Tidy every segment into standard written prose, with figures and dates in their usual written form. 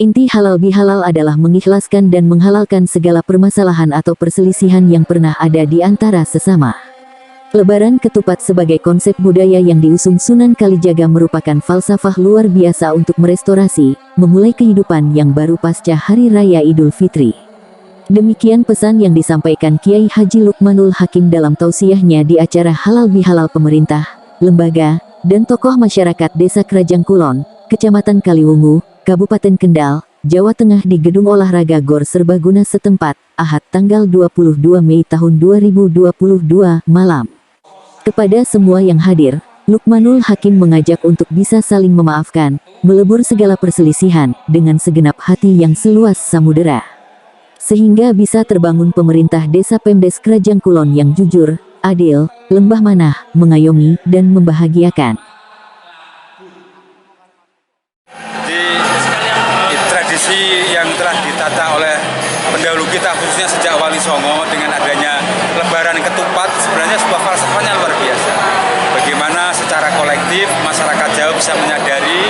Inti halal bihalal adalah mengikhlaskan dan menghalalkan segala permasalahan atau perselisihan yang pernah ada di antara sesama. Lebaran ketupat sebagai konsep budaya yang diusung Sunan Kalijaga merupakan falsafah luar biasa untuk merestorasi, memulai kehidupan yang baru pasca Hari Raya Idul Fitri. Demikian pesan yang disampaikan Kiai Haji Lukmanul Hakim dalam tausiahnya di acara halal bihalal pemerintah, lembaga, dan tokoh masyarakat Desa Krajang Kulon, Kecamatan Kaliwungu, Kabupaten Kendal, Jawa Tengah di Gedung Olahraga Gor Serbaguna setempat, Ahad tanggal 22 Mei tahun 2022 malam. Kepada semua yang hadir, Lukmanul Hakim mengajak untuk bisa saling memaafkan, melebur segala perselisihan, dengan segenap hati yang seluas samudera. Sehingga bisa terbangun pemerintah Desa Pemdes Krajang Kulon yang jujur, adil, lembah manah, mengayomi, dan membahagiakan. Tradisi yang telah ditata oleh pendahulu kita khususnya sejak Wali Songo dengan adanya Lebaran ketupat sebenarnya sebuah falsafahnya luar biasa. Bagaimana secara kolektif masyarakat Jawa bisa menyadari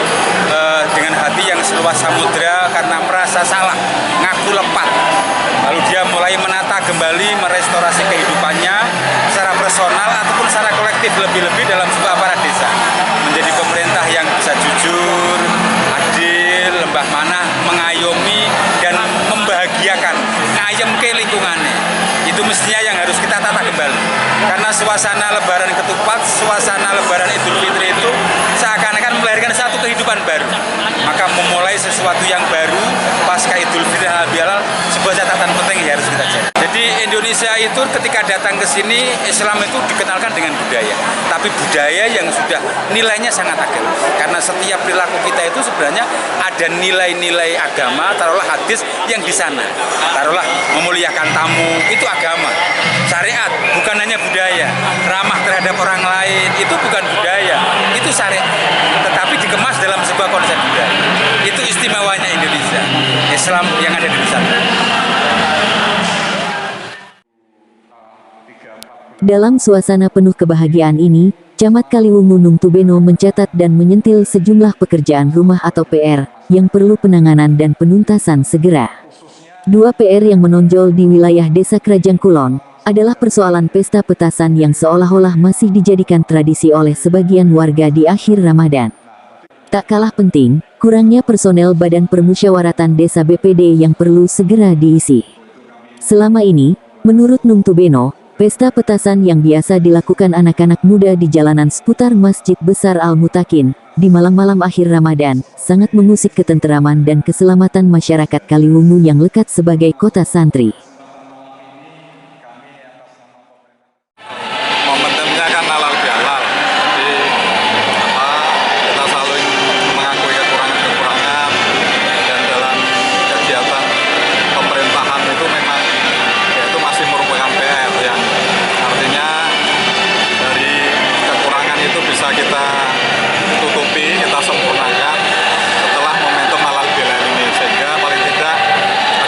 dengan hati yang seluas samudera karena merasa salah, ngaku lepat. Lalu dia mulai menata kembali, merestorasi kehidupannya secara personal ataupun secara kolektif, lebih-lebih dalam sebuah aparat desa. Menjadi pemerintah yang bisa jujur, adil, lembah manah, mengayomi dan membahagiakan, ngayem ke lingkungannya. Itu mestinya yang harus kita tata kembali. Karena suasana Lebaran ketupat, suasana Lebaran Idul Fitri itu seakan-akan melahirkan satu kehidupan baru. Maka memulai sesuatu yang baru pasca Idul Fitri halal bihalal sebuah catatan penting yang harus kita jaga. Jadi Indonesia itu ketika datang ke sini, Islam itu dikenalkan dengan budaya. Tapi budaya yang sudah nilainya sangat agamis. Karena setiap perilaku kita itu sebenarnya ada nilai-nilai agama, taruhlah hadis yang di sana. Taruhlah memuliakan tamu, itu agama. Syariat, bukan hanya budaya. Ramah terhadap orang lain, itu bukan budaya. Itu syariat. Tetapi dikemas dalam sebuah konsep budaya. Itu istimewanya Indonesia. Islam yang ada di Nusantara. Dalam suasana penuh kebahagiaan ini, Camat Kaliwungu Nung Tubeno mencatat dan menyentil sejumlah pekerjaan rumah atau PR, yang perlu penanganan dan penuntasan segera. Dua PR yang menonjol di wilayah Desa Krajang Kulon, adalah persoalan pesta petasan yang seolah-olah masih dijadikan tradisi oleh sebagian warga di akhir Ramadan. Tak kalah penting, kurangnya personel Badan Permusyawaratan Desa BPD yang perlu segera diisi. Selama ini, menurut Nung Tubeno, pesta petasan yang biasa dilakukan anak-anak muda di jalanan seputar Masjid Besar Al-Mutakin, di malam-malam akhir Ramadan, sangat mengusik ketenteraman dan keselamatan masyarakat Kaliwungu yang lekat sebagai kota santri. Momentumnya kan halal bihalal, jadi kita saling mengakui kekurangan-kekurangan, dan dalam kegiatan pemerintahan itu memang itu masih merupakan PR yang artinya dari kekurangan itu bisa kita tutupi, kita sempurnakan setelah momentum halal bihalal ini, sehingga paling tidak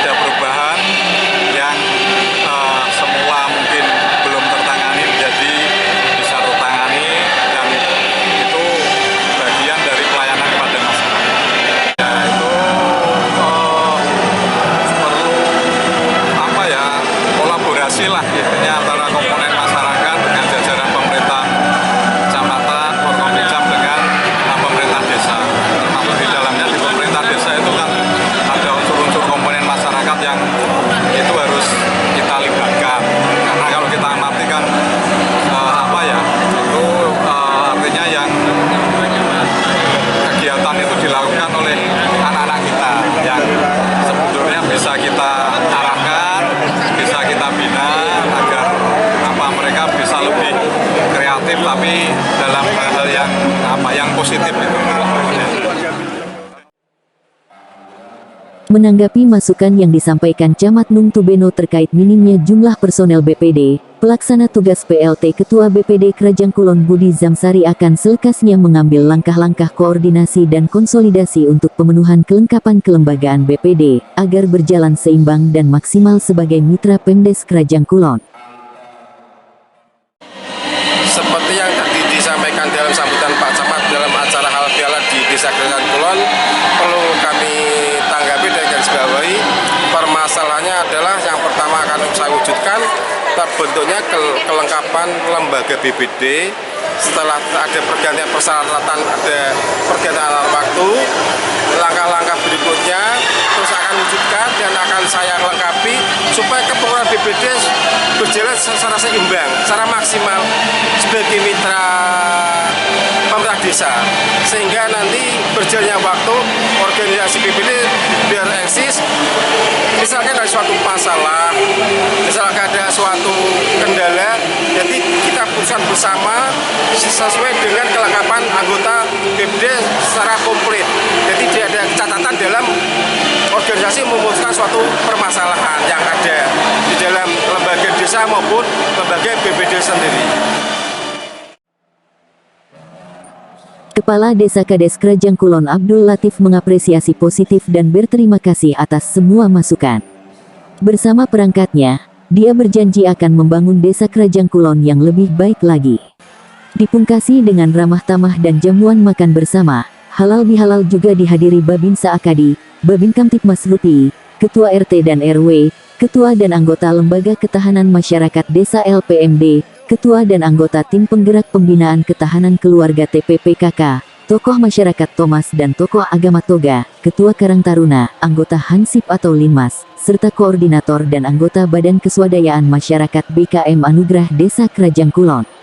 ada perubahan yang semula mungkin belum tertangani menjadi bisa tertangani, dan itu bagian dari pelayanan kepada masyarakat. Ya, itu perlu kolaborasi lah intinya antara komponen masyarakat dengan jajaran pemerintah kecamatan, Forkompinjam dengan pemerintah desa. Termasuk di dalamnya di pemerintah desa itu kan ada unsur-unsur komponen masyarakat yang itu harus kita libatkan. Karena kalau kita amati kan itu artinya yang kegiatan itu dilakukan oleh anak-anak kita yang sebetulnya bisa kita arahkan, bisa kita bina agar mereka bisa lebih kreatif tapi dalam hal yang positif itu. Menanggapi masukan yang disampaikan Camat Nung Tubeno terkait minimnya jumlah personel BPD, pelaksana tugas PLT Ketua BPD Krajang Kulon Budi Zamsari akan selekasnya mengambil langkah-langkah koordinasi dan konsolidasi untuk pemenuhan kelengkapan kelembagaan BPD, agar berjalan seimbang dan maksimal sebagai mitra Pemdes Krajang Kulon. Seperti yang tadi disampaikan dalam sambutan Pak Camat dalam acara halal bihalal di Desa Krajang Kulon, perlu kami tanggapi saya wujudkan terbentuknya kelengkapan lembaga BBD. Setelah ada pergantian persyaratan, ada pergantian alat waktu, langkah-langkah berikutnya terus akan wujudkan dan akan saya lengkapi supaya kepengurusan BBD berjalan secara seimbang, secara maksimal sebagai mitra pemerintah desa, sehingga nanti berjalannya waktu organisasi BBD biar eksis. Misalkan ada suatu masalah, misalkan ada suatu kendala, jadi kita putuskan bersama sesuai dengan kelengkapan anggota BBD secara komplit. Jadi tidak ada catatan dalam organisasi memutuskan suatu permasalahan yang ada di dalam lembaga desa maupun lembaga BBD sendiri. Kepala Desa Kades Krajang Kulon Abdul Latif mengapresiasi positif dan berterima kasih atas semua masukan. Bersama perangkatnya, dia berjanji akan membangun Desa Krajang Kulon yang lebih baik lagi. Dipungkasi dengan ramah tamah dan jamuan makan bersama, halal bihalal juga dihadiri Babinsa Akadi, Babin Kamtipmas Ruti, Ketua RT dan RW, Ketua dan anggota Lembaga Ketahanan Masyarakat Desa LPMD, Ketua dan anggota Tim Penggerak Pembinaan Ketahanan Keluarga TPPKK, tokoh masyarakat Thomas dan tokoh agama Toga, Ketua Karang Taruna, anggota Hansip atau Linmas, serta koordinator dan anggota Badan Keswadayaan Masyarakat BKM Anugerah Desa Krajang Kulon.